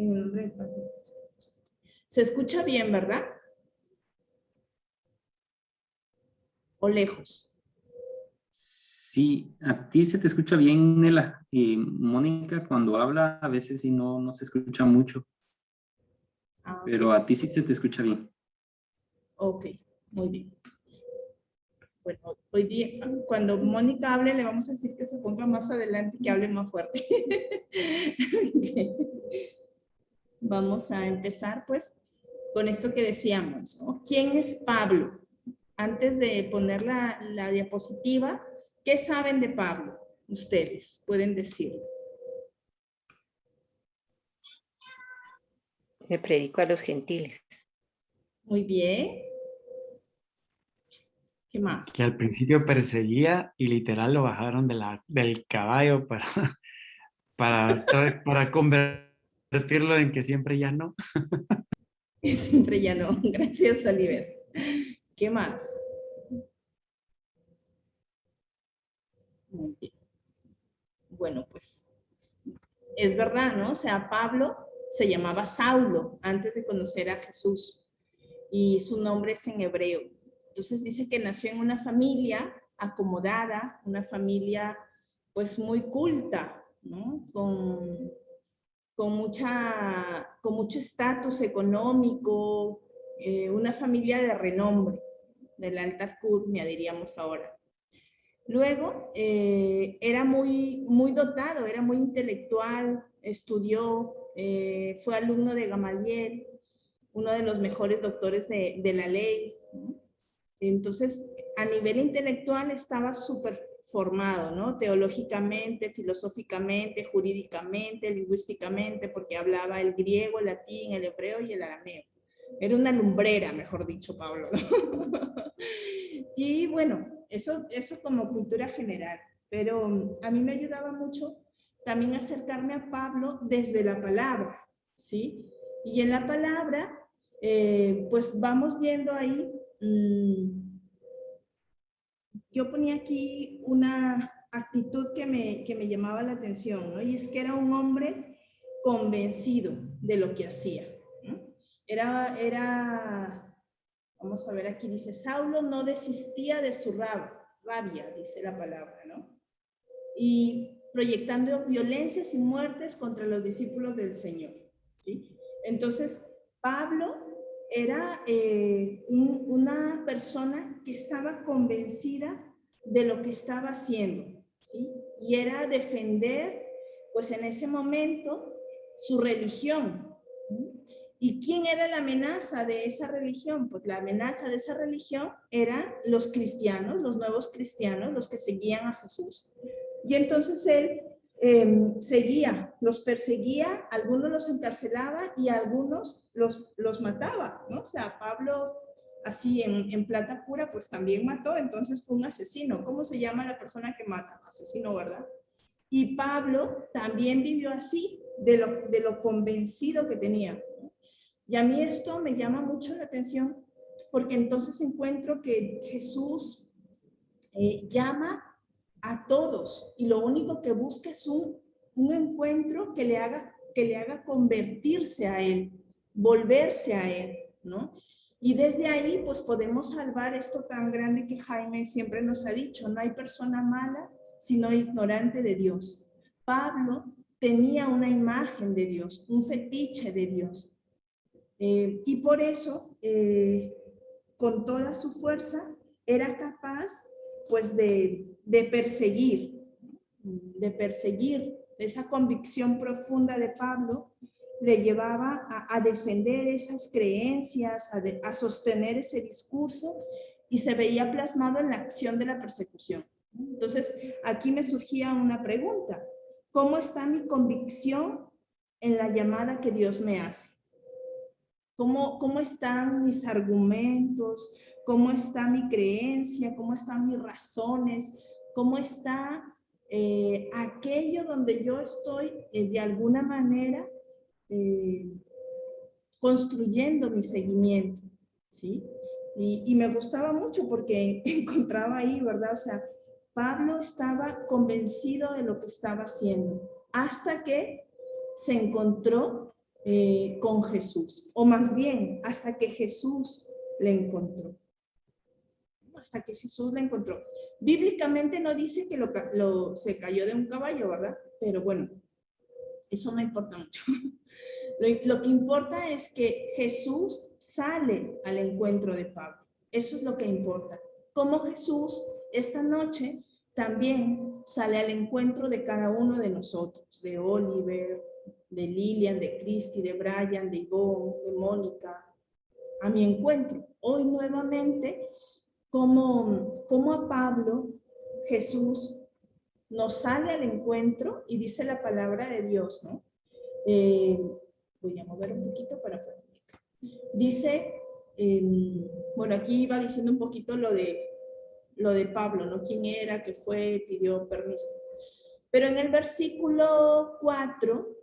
En el nombre del Padre. Se escucha bien, ¿verdad? ¿O lejos? Sí, a ti se te escucha bien, Nela. Mónica, cuando habla, a veces sí no se escucha mucho, Ah, ok. pero a ti sí se te escucha bien. Ok, muy bien. Bueno, hoy día, cuando Mónica hable, le vamos a decir que se ponga más adelante y que hable más fuerte. Okay. Vamos a empezar, pues, con esto que decíamos, ¿no? ¿Quién es Pablo? Antes de poner la diapositiva, ¿qué saben de Pablo? Ustedes pueden decirlo. Le predico a los gentiles. Muy bien. ¿Qué más? Que al principio perseguía y literal lo bajaron del caballo para convertirlo en que siempre ya no. Siempre ya no. Gracias, Oliver. ¿Qué más? Muy bien. Bueno, pues es verdad, ¿no? O sea, Pablo se llamaba Saulo antes de conocer a Jesús y su nombre es en hebreo. Entonces dice que nació en una familia acomodada, una familia pues muy culta, ¿no? Con mucho estatus económico, una familia de renombre, de la alta alcurnia, diríamos ahora. Luego, era muy dotado, era muy intelectual, estudió, fue alumno de Gamaliel, uno de los mejores doctores de la ley, ¿no? Entonces, a nivel intelectual estaba súper formado, ¿no? Teológicamente, filosóficamente, jurídicamente, lingüísticamente, porque hablaba el griego, el latín, el hebreo y el arameo. Era una lumbrera, mejor dicho, Pablo, ¿no? Y bueno, eso como cultura general, pero a mí me ayudaba mucho también acercarme a Pablo desde la palabra, ¿sí? Y en la palabra, pues vamos viendo ahí, yo ponía aquí una actitud que me llamaba la atención, ¿no? Y es que era un hombre convencido de lo que hacía, ¿no? Vamos a ver, aquí dice, Saulo no desistía de su rabia, dice la palabra, ¿no? Y proyectando violencias y muertes contra los discípulos del Señor, ¿sí? Entonces, Pablo era una persona que estaba convencida de lo que estaba haciendo, ¿sí? Y era defender, pues en ese momento, su religión, ¿sí? ¿Y quién era la amenaza de esa religión? Pues la amenaza de esa religión eran los cristianos, los nuevos cristianos, los que seguían a Jesús. Y entonces él seguía, los perseguía, algunos los encarcelaba y algunos los mataba, ¿no? O sea, Pablo, así en plata pura, pues también mató, entonces fue un asesino. ¿Cómo se llama la persona que mata? Asesino, ¿verdad? Y Pablo también vivió así, de lo convencido que tenía, ¿no? Y a mí esto me llama mucho la atención, porque entonces encuentro que Jesús llama a todos y lo único que busca es un encuentro que le haga convertirse a Él, volverse a Él, ¿no? Y desde ahí pues podemos salvar esto tan grande que Jaime siempre nos ha dicho, no hay persona mala sino ignorante de Dios. Pablo tenía una imagen de Dios, un fetiche de Dios. Y por eso, con toda su fuerza, era capaz pues de perseguir. Esa convicción profunda de Pablo le llevaba a defender esas creencias, a sostener ese discurso y se veía plasmado en la acción de la persecución. Entonces, aquí me surgía una pregunta. ¿Cómo está mi convicción en la llamada que Dios me hace? ¿Cómo están mis argumentos? ¿Cómo está mi creencia? ¿Cómo están mis razones? ¿Cómo está aquello donde yo estoy de alguna manera construyendo mi seguimiento? ¿Sí? Y me gustaba mucho porque encontraba ahí, ¿verdad? O sea, Pablo estaba convencido de lo que estaba haciendo hasta que se encontró con Jesús, o más bien hasta que Jesús le encontró. Hasta que Jesús le encontró. Bíblicamente no dice que se cayó de un caballo, ¿verdad? Pero bueno, eso no importa mucho. Lo que importa es que Jesús sale al encuentro de Pablo. Eso es lo que importa. Como Jesús esta noche también sale al encuentro de cada uno de nosotros, de Oliver, de Lilian, de Cristi, de Brian, de Ivonne, de Mónica, a mi encuentro. Hoy nuevamente, como a Pablo, Jesús nos sale al encuentro y dice la palabra de Dios, ¿no? Voy a mover un poquito para poder. Dice, bueno, aquí iba diciendo un poquito lo de Pablo, ¿no? Quién era, qué fue, pidió permiso. Pero en el versículo 4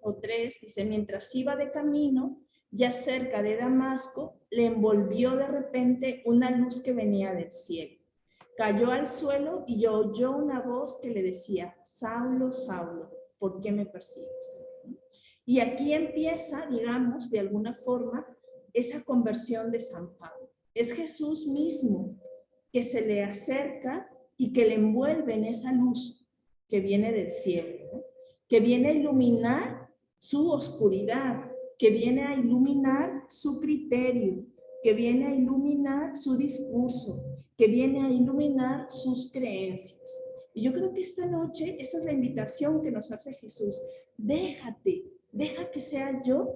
o 3 dice, mientras iba de camino, ya cerca de Damasco, le envolvió de repente una luz que venía del cielo. Cayó al suelo y oyó una voz que le decía, Saulo, Saulo, ¿por qué me persigues? Y aquí empieza, digamos, de alguna forma, esa conversión de San Pablo. Es Jesús mismo que se le acerca y que le envuelve en esa luz que viene del cielo, ¿no? Que viene a iluminar su oscuridad, que viene a iluminar su criterio, que viene a iluminar su discurso, que viene a iluminar sus creencias. Y yo creo que esta noche esa es la invitación que nos hace Jesús. Deja que sea yo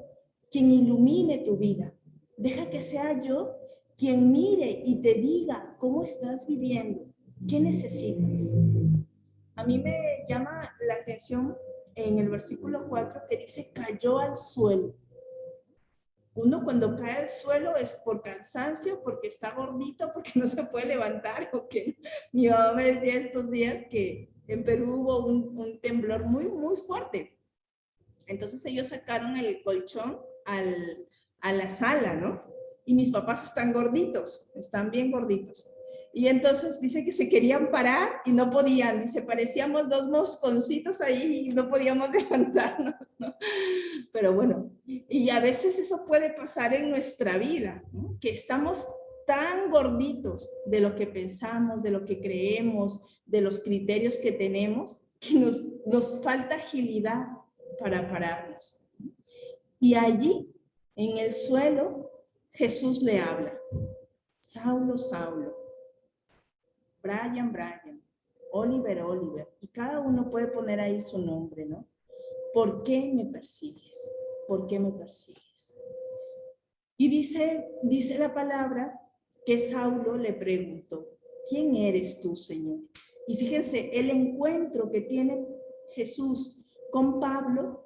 quien ilumine tu vida. Deja que sea yo quien mire y te diga cómo estás viviendo, qué necesitas. A mí me llama la atención en el versículo 4 que dice cayó al suelo. Uno cuando cae al suelo es por cansancio, porque está gordito, porque no se puede levantar. O que mi mamá me decía estos días que en Perú hubo un temblor muy, muy fuerte. Entonces ellos sacaron el colchón a la sala, ¿no? Y mis papás están gorditos, están bien gorditos. Y entonces dice que se querían parar y no podían. Dice, parecíamos dos mosconcitos ahí y no podíamos levantarnos, ¿no? Pero bueno, y a veces eso puede pasar en nuestra vida, ¿no? Que estamos tan gorditos de lo que pensamos, de lo que creemos, de los criterios que tenemos, que nos falta agilidad para pararnos. Y allí, en el suelo, Jesús le habla. Saulo, Saulo. Brian, Brian. Oliver, Oliver. Y cada uno puede poner ahí su nombre, ¿no? ¿Por qué me persigues? ¿Por qué me persigues? Y dice la palabra que Saulo le preguntó, ¿quién eres tú, Señor? Y fíjense, el encuentro que tiene Jesús con Pablo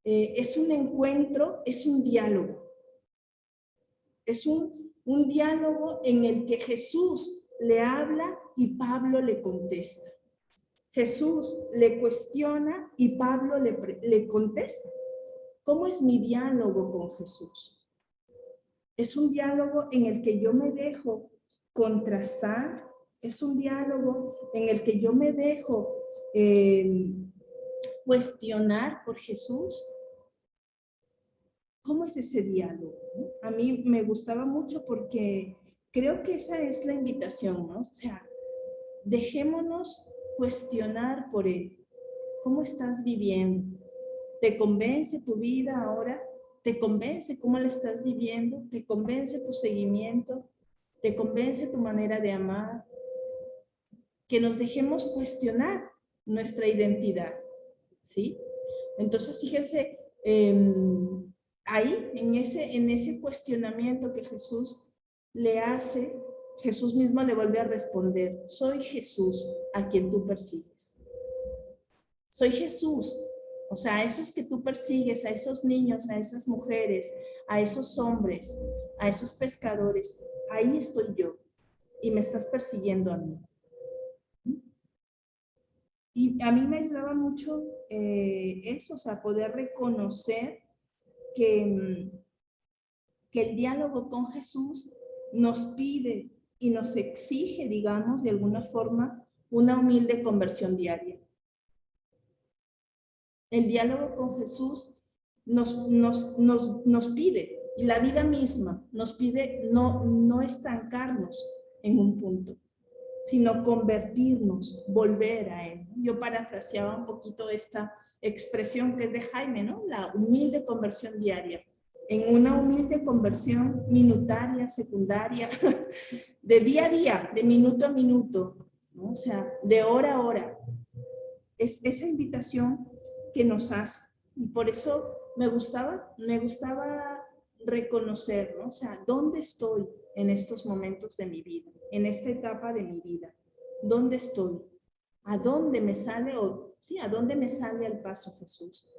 es un encuentro, es un diálogo. Es un diálogo en el que Jesús le habla y Pablo le contesta. Jesús le cuestiona y Pablo le contesta. ¿Cómo es mi diálogo con Jesús? Es un diálogo en el que yo me dejo contrastar, es un diálogo en el que yo me dejo cuestionar por Jesús. ¿Cómo es ese diálogo? A mí me gustaba mucho porque creo que esa es la invitación, ¿no? O sea, dejémonos cuestionar por Él. ¿Cómo estás viviendo? ¿Te convence tu vida ahora? ¿Te convence cómo la estás viviendo? ¿Te convence tu seguimiento? ¿Te convence tu manera de amar? Que nos dejemos cuestionar nuestra identidad, ¿sí? Entonces, fíjense, ahí, en ese cuestionamiento que Jesús le hace, Jesús mismo le vuelve a responder, soy Jesús a quien tú persigues. Soy Jesús, o sea, a esos que tú persigues, a esos niños, a esas mujeres, a esos hombres, a esos pescadores, ahí estoy yo y me estás persiguiendo a mí. Y a mí me ayudaba mucho eso, o sea, poder reconocer que el diálogo con Jesús nos pide y nos exige, digamos, de alguna forma, una humilde conversión diaria. El diálogo con Jesús nos pide, y la vida misma nos pide no estancarnos en un punto, sino convertirnos, volver a Él. Yo parafraseaba un poquito esta expresión que es de Jaime, ¿no? La humilde conversión diaria. En una humilde conversión minutaria, secundaria, de día a día, de minuto a minuto, ¿no? O sea, de hora a hora. Es esa invitación que nos hace. Y por eso me gustaba reconocer, ¿no? O sea, ¿dónde estoy en estos momentos de mi vida? En esta etapa de mi vida. ¿Dónde estoy? ¿A dónde me sale ¿a dónde me sale al paso Jesús?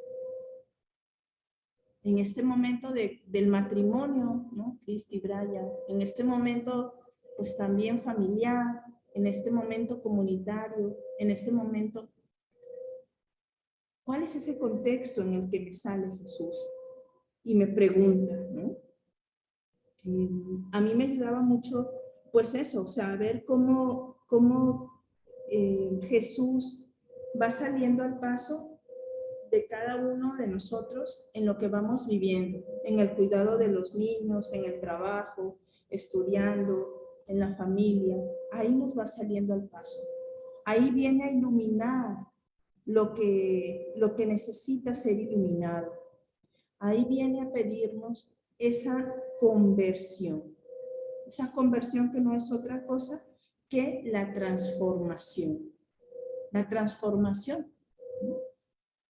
En este momento del matrimonio, ¿no? Cristi, Brian, en este momento, pues también familiar, en este momento comunitario, en este momento, ¿cuál es ese contexto en el que me sale Jesús? Y me pregunta, ¿no? A mí me ayudaba mucho, pues eso, o sea, ver cómo Jesús va saliendo al paso de cada uno de nosotros en lo que vamos viviendo, en el cuidado de los niños, en el trabajo, estudiando, en la familia. Ahí nos va saliendo al paso. Ahí viene a iluminar lo que necesita ser iluminado. Ahí viene a pedirnos esa conversión que no es otra cosa que la transformación. La transformación, ¿no?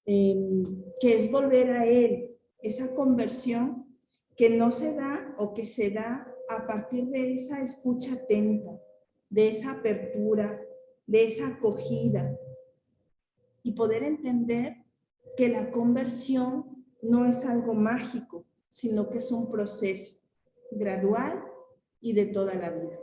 Que es volver a Él, esa conversión que no se da o que se da a partir de esa escucha atenta, de esa apertura, de esa acogida, y poder entender que la conversión no es algo mágico, sino que es un proceso gradual y de toda la vida.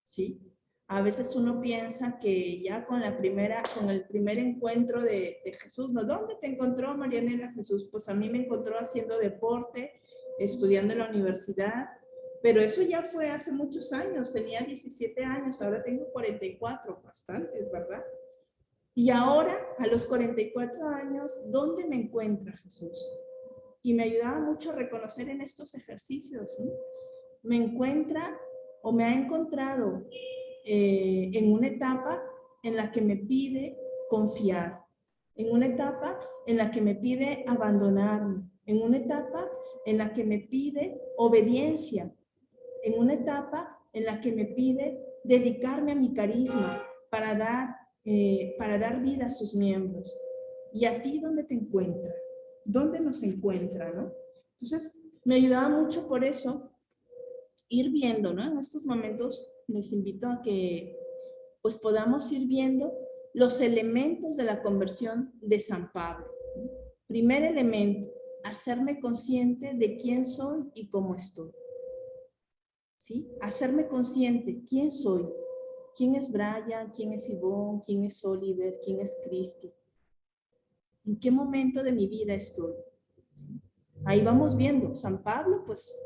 ¿Sí? A veces uno piensa que ya con el primer encuentro de Jesús, ¿no? ¿Dónde te encontró Marianela Jesús? Pues a mí me encontró haciendo deporte, estudiando en la universidad, pero eso ya fue hace muchos años, tenía 17 años, ahora tengo 44, bastantes, ¿verdad? Y ahora, a los 44 años, ¿dónde me encuentra Jesús? Y me ayudaba mucho a reconocer en estos ejercicios, ¿no? Me encuentra o me ha encontrado en una etapa en la que me pide confiar, en una etapa en la que me pide abandonarme, en una etapa en la que me pide obediencia, en una etapa en la que me pide dedicarme a mi carisma para dar vida a sus miembros. ¿Y a ti dónde te encuentra? ¿Dónde nos encuentra, no? Entonces, me ayudaba mucho por eso ir viendo, ¿no? En estos momentos les invito a que pues podamos ir viendo los elementos de la conversión de San Pablo. Primer elemento, hacerme consciente de quién soy y cómo estoy. ¿Sí? Hacerme consciente, ¿quién soy? ¿Quién es Brian? ¿Quién es Ivonne? ¿Quién es Oliver? ¿Quién es Cristi? ¿En qué momento de mi vida estoy? ¿Sí? Ahí vamos viendo. San Pablo, pues,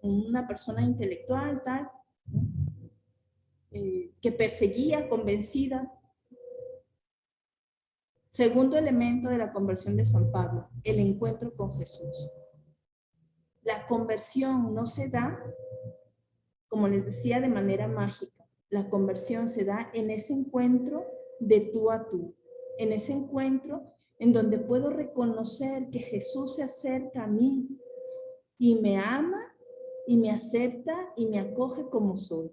una persona intelectual, tal, ¿no? Que perseguía, convencida. Segundo elemento de la conversión de San Pablo, el encuentro con Jesús. La conversión no se da, como les decía, de manera mágica. La conversión se da en ese encuentro de tú a tú, en ese encuentro en donde puedo reconocer que Jesús se acerca a mí y me ama y me acepta y me acoge como soy.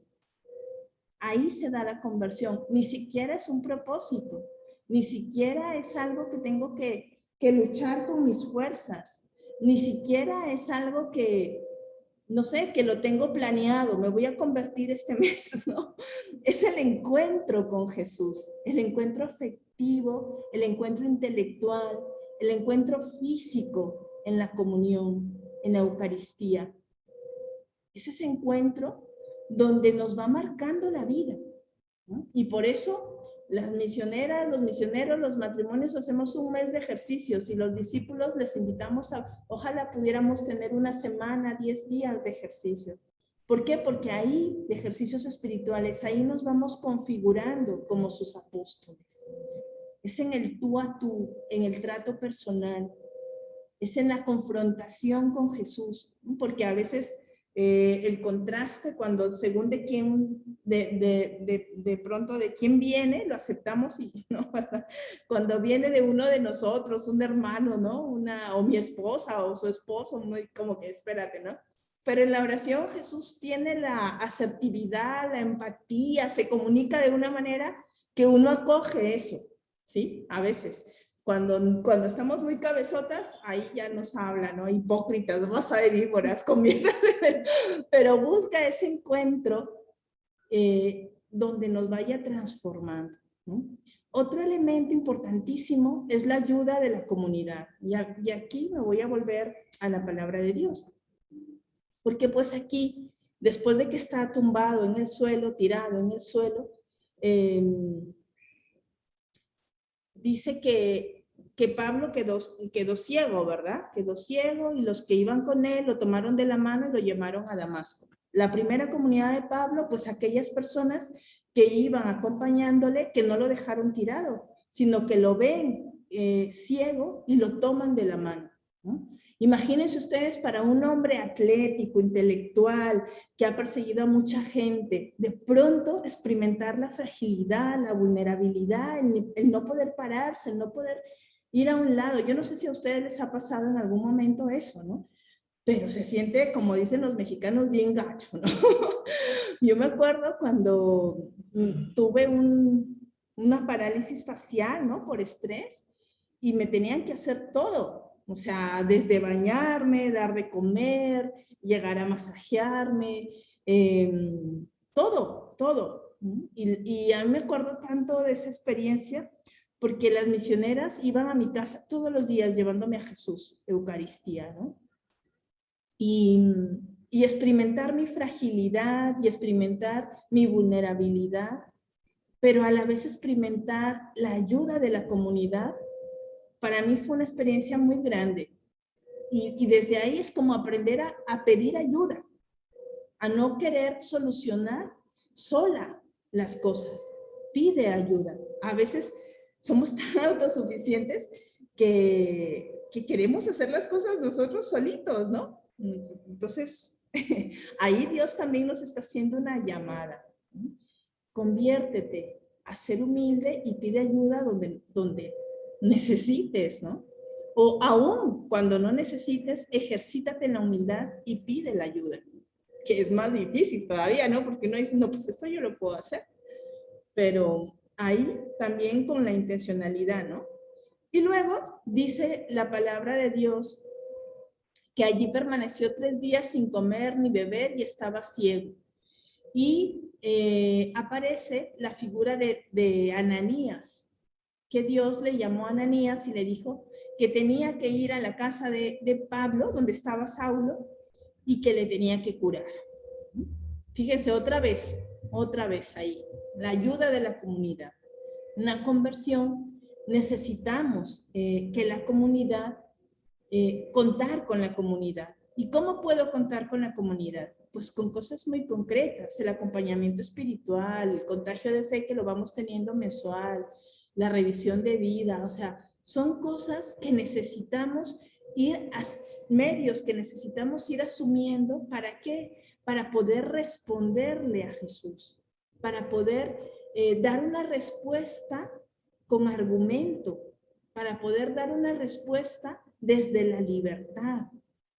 Ahí se da la conversión. Ni siquiera es un propósito, ni siquiera es algo que tengo que luchar con mis fuerzas, ni siquiera es algo que, no sé, que lo tengo planeado, me voy a convertir este mes, ¿no? Es el encuentro con Jesús, el encuentro afectivo, el encuentro intelectual, el encuentro físico en la comunión, en la Eucaristía. Es ese encuentro donde nos va marcando la vida, ¿no? Y por eso las misioneras, los misioneros, los matrimonios hacemos un mes de ejercicios y los discípulos les invitamos a, ojalá pudiéramos tener una semana, 10 días de ejercicio. ¿Por qué? Porque ahí, de ejercicios espirituales, ahí nos vamos configurando como sus apóstoles. es en el tú a tú, en el trato personal, es en la confrontación con Jesús, ¿no? Porque a veces el contraste, cuando según de quién, de pronto de quién viene, lo aceptamos y no, ¿verdad? Cuando viene de uno de nosotros, un hermano, ¿no? O mi esposa o su esposo, muy como que espérate, ¿no? Pero en la oración Jesús tiene la asertividad, la empatía, se comunica de una manera que uno acoge eso, ¿sí? A veces. Cuando estamos muy cabezotas, ahí ya nos habla, ¿no? Hipócritas, raza de víboras, conviértase. Pero busca ese encuentro donde nos vaya transformando, ¿no? Otro elemento importantísimo es la ayuda de la comunidad. Y aquí me voy a volver a la palabra de Dios. Porque pues aquí, después de que está tumbado en el suelo, tirado en el suelo, dice que Pablo quedó ciego, ¿verdad? Quedó ciego y los que iban con él lo tomaron de la mano y lo llevaron a Damasco. La primera comunidad de Pablo, pues aquellas personas que iban acompañándole, que no lo dejaron tirado, sino que lo ven ciego y lo toman de la mano, ¿no? Imagínense ustedes para un hombre atlético, intelectual, que ha perseguido a mucha gente, de pronto experimentar la fragilidad, la vulnerabilidad, el no poder pararse, el no poder ir a un lado. Yo no sé si a ustedes les ha pasado en algún momento eso, ¿no? Pero se siente, como dicen los mexicanos, bien gacho, ¿no? Yo me acuerdo cuando tuve una parálisis facial, ¿no? Por estrés, y me tenían que hacer todo. O sea, desde bañarme, dar de comer, llegar a masajearme, todo. Y a mí me acuerdo tanto de esa experiencia porque las misioneras iban a mi casa todos los días llevándome a Jesús, Eucaristía, ¿no? Y experimentar mi fragilidad y experimentar mi vulnerabilidad, pero a la vez experimentar la ayuda de la comunidad, para mí fue una experiencia muy grande. Y desde ahí es como aprender a pedir ayuda, a no querer solucionar sola las cosas. Pide ayuda. A veces somos tan autosuficientes que queremos hacer las cosas nosotros solitos, ¿no? Entonces, ahí Dios también nos está haciendo una llamada. Conviértete a ser humilde y pide ayuda donde necesites, ¿no? O aún cuando no necesites, ejercítate en la humildad y pide la ayuda, que es más difícil todavía, ¿no? Porque uno dice, no, pues esto yo lo puedo hacer. Pero ahí también con la intencionalidad, ¿no? Y luego dice la palabra de Dios que allí permaneció 3 días sin comer ni beber y estaba ciego. Y aparece la figura de Ananías, que Dios le llamó a Ananías y le dijo que tenía que ir a la casa de Pablo, donde estaba Saulo, y que le tenía que curar. Fíjense, otra vez ahí, la ayuda de la comunidad. Una conversión, necesitamos que la comunidad, contar con la comunidad. ¿Y cómo puedo contar con la comunidad? Pues con cosas muy concretas, el acompañamiento espiritual, el contagio de fe que lo vamos teniendo mensual, la revisión de vida, o sea, son cosas que necesitamos ir a medios que necesitamos ir asumiendo. ¿Para qué? Para poder responderle a Jesús, para poder dar una respuesta con argumento, para poder dar una respuesta desde la libertad,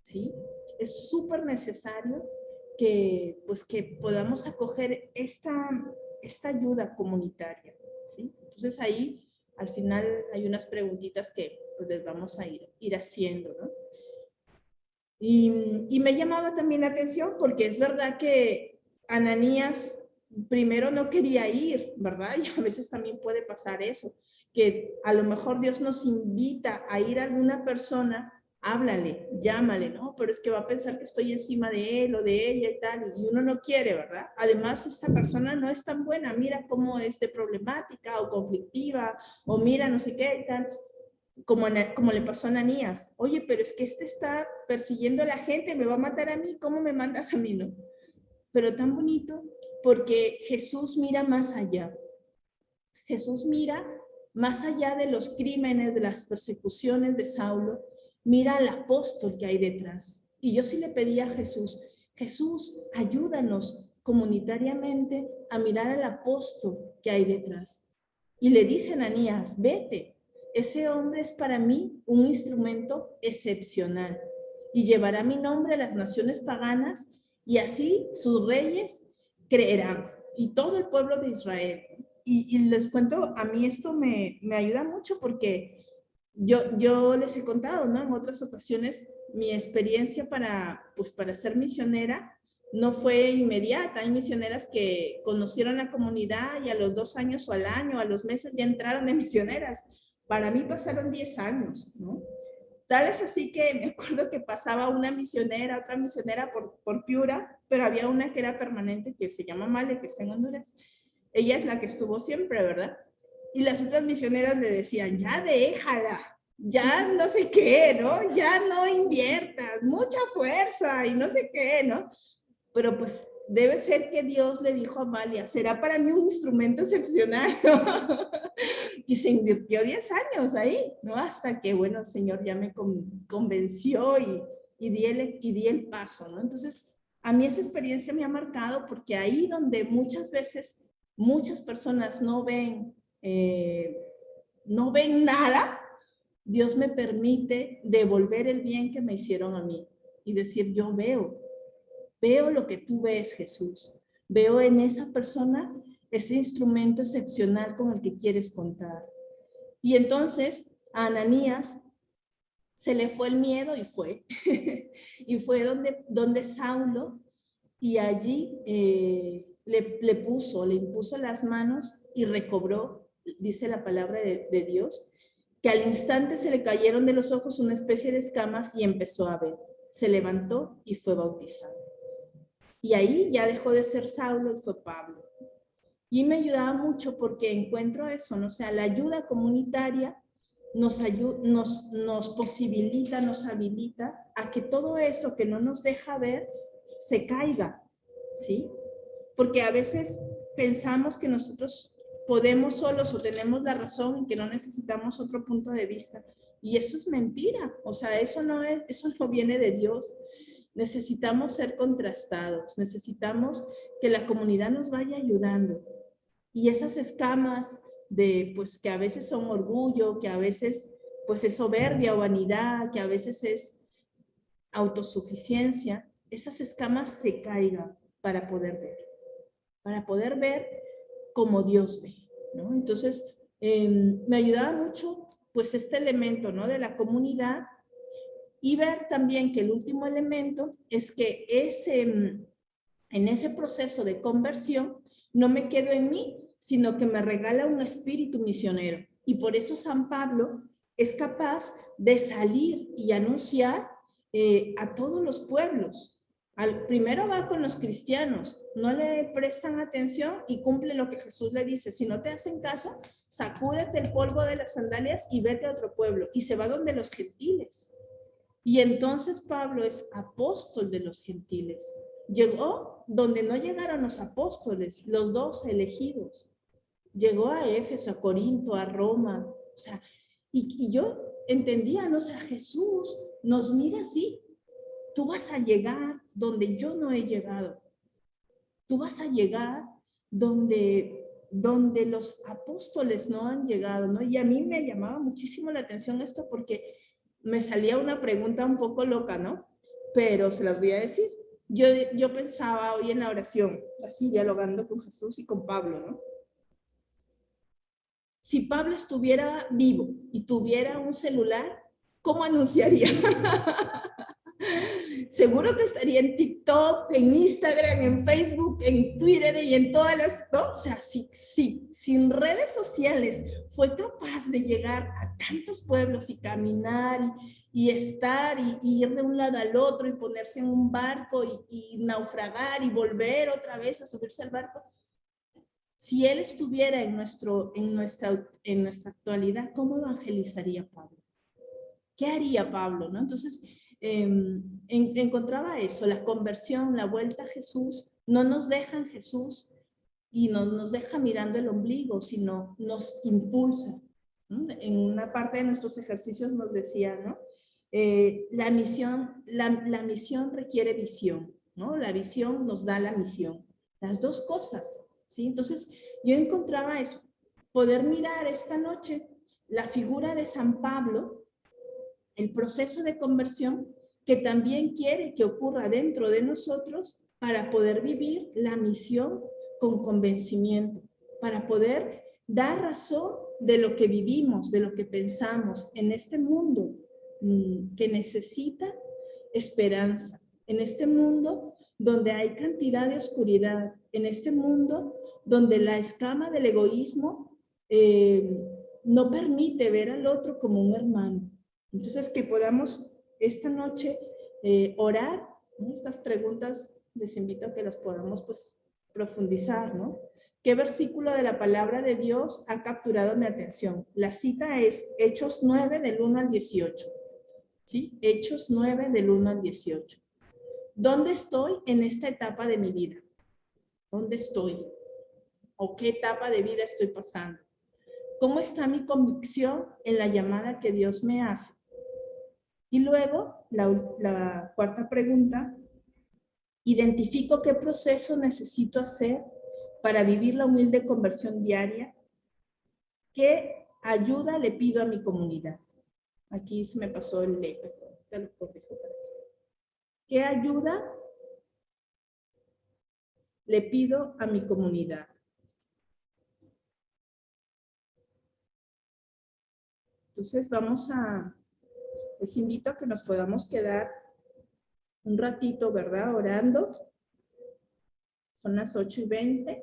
¿sí? Es súper necesario que, pues, que podamos acoger esta ayuda comunitaria, ¿sí? Entonces ahí, al final, hay unas preguntitas que pues, les vamos a ir haciendo, ¿no? Y me llamaba también la atención porque es verdad que Ananías primero no quería ir, ¿verdad? Y a veces también puede pasar eso, que a lo mejor Dios nos invita a ir a alguna persona, háblale, llámale, ¿no? Pero es que va a pensar que estoy encima de él o de ella y tal, y uno no quiere, ¿verdad? Además, esta persona no es tan buena, mira cómo es de problemática o conflictiva, o mira no sé qué y tal. Como le pasó a Ananías, oye, pero es que este está persiguiendo a la gente, me va a matar a mí, ¿cómo me mandas a mí, no? Pero tan bonito, porque Jesús mira más allá. Jesús mira más allá de los crímenes, de las persecuciones de Saulo, mira al apóstol que hay detrás. Y yo sí le pedí a Jesús, Jesús, ayúdanos comunitariamente a mirar al apóstol que hay detrás. Y le dice a Ananías, vete, ese hombre es para mí un instrumento excepcional y llevará mi nombre a las naciones paganas y así sus reyes creerán y todo el pueblo de Israel. Y les cuento, a mí esto me ayuda mucho porque yo les he contado, ¿no? En otras ocasiones, mi experiencia para ser misionera no fue inmediata. Hay misioneras que conocieron la comunidad y a los 2 años o al año, a los meses ya entraron de misioneras. Para mí pasaron 10 años, ¿no? Tal es así que me acuerdo que pasaba una misionera, otra misionera por Piura, pero había una que era permanente que se llama Male, que está en Honduras. Ella es la que estuvo siempre, ¿verdad? Y las otras misioneras le decían, ya déjala, ya no sé qué, ¿no? Ya no inviertas, mucha fuerza y no sé qué, ¿no? Pero pues debe ser que Dios le dijo a Amalia, será para mí un instrumento excepcional, ¿no? Y se invirtió 10 años ahí, ¿no? Hasta que, bueno, el Señor ya me convenció y di el paso, ¿no? Entonces, a mí esa experiencia me ha marcado porque ahí donde muchas veces muchas personas no ven nada, Dios me permite devolver el bien que me hicieron a mí y decir, yo veo lo que tú ves, Jesús. Veo en esa persona ese instrumento excepcional con el que quieres contar. Y entonces a Ananías se le fue el miedo y fue. Y fue donde Saulo, y allí le impuso las manos y recobró, dice la palabra de Dios, que al instante se le cayeron de los ojos una especie de escamas y empezó a ver. Se levantó y fue bautizado. Y ahí ya dejó de ser Saulo y fue Pablo. Y me ayudaba mucho porque encuentro eso, ¿no? O sea, la ayuda comunitaria nos posibilita, nos habilita a que todo eso que no nos deja ver se caiga, ¿sí? Porque a veces pensamos que nosotros podemos solos o tenemos la razón y que no necesitamos otro punto de vista. Y eso es mentira, o sea, eso no viene de Dios. Necesitamos ser contrastados, necesitamos que la comunidad nos vaya ayudando. Y esas escamas pues que a veces son orgullo, que a veces pues es soberbia o vanidad, que a veces es autosuficiencia, esas escamas se caigan para poder ver como Dios ve, ¿no? Entonces, me ayudaba mucho pues este elemento, ¿no? De la comunidad. Y ver también que el último elemento es que en ese proceso de conversión no me quedo en mí, sino que me regala un espíritu misionero. Y por eso San Pablo es capaz de salir y anunciar a todos los pueblos. Primero va con los cristianos, no le prestan atención y cumple lo que Jesús le dice. Si no te hacen caso, sacúdete el polvo de las sandalias y vete a otro pueblo. Y se va donde los gentiles. Y entonces Pablo es apóstol de los gentiles. Llegó donde no llegaron los apóstoles, los 12 elegidos. Llegó a Éfeso, a Corinto, a Roma. O sea, y yo entendía, ¿no? O sea, Jesús nos mira así. Tú vas a llegar donde yo no he llegado. Tú vas a llegar donde los apóstoles no han llegado, ¿no? Y a mí me llamaba muchísimo la atención esto porque me salía una pregunta un poco loca, ¿no? Pero se las voy a decir. Yo pensaba hoy en la oración, así dialogando con Jesús y con Pablo, ¿no? Si Pablo estuviera vivo y tuviera un celular, ¿cómo anunciaría? Seguro que estaría en TikTok, en Instagram, en Facebook, en Twitter y en todas las, ¿no? O sea, si sin redes sociales fue capaz de llegar a tantos pueblos y caminar y estar y ir de un lado al otro y ponerse en un barco y naufragar y volver otra vez a subirse al barco. Si él estuviera en nuestra actualidad, ¿cómo evangelizaría Pablo? ¿Qué haría Pablo, no? Entonces, encontraba eso, la conversión, la vuelta a Jesús, no nos deja en Jesús y no nos deja mirando el ombligo, sino nos impulsa En una parte de nuestros ejercicios nos decía, ¿no? La misión requiere visión, ¿no? La visión nos da la misión. Las dos cosas, ¿sí? Entonces, yo encontraba eso, poder mirar esta noche la figura de San Pablo, el proceso de conversión que también quiere que ocurra dentro de nosotros para poder vivir la misión con convencimiento, para poder dar razón de lo que vivimos, de lo que pensamos en este mundo que necesita esperanza, en este mundo donde hay cantidad de oscuridad, en este mundo donde la escama del egoísmo no permite ver al otro como un hermano. Entonces, que podamos esta noche orar, ¿no? Estas preguntas les invito a que las podamos pues profundizar, ¿no? ¿Qué versículo de la palabra de Dios ha capturado mi atención? La cita es Hechos 9 del 1 al 18. ¿Sí? Hechos 9 del 1 al 18. ¿Dónde estoy en esta etapa de mi vida? ¿Dónde estoy? ¿O qué etapa de vida estoy pasando? ¿Cómo está mi convicción en la llamada que Dios me hace? Y luego, la cuarta pregunta, identifico qué proceso necesito hacer para vivir la humilde conversión diaria. ¿Qué ayuda le pido a mi comunidad? Aquí se me pasó el ley, perdón, te lo corrijo para aquí. ¿Qué ayuda le pido a mi comunidad? Entonces les invito a que nos podamos quedar un ratito, ¿verdad? Orando. Son las 8:20.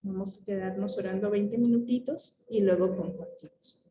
Vamos a quedarnos orando 20 minutitos y luego compartimos.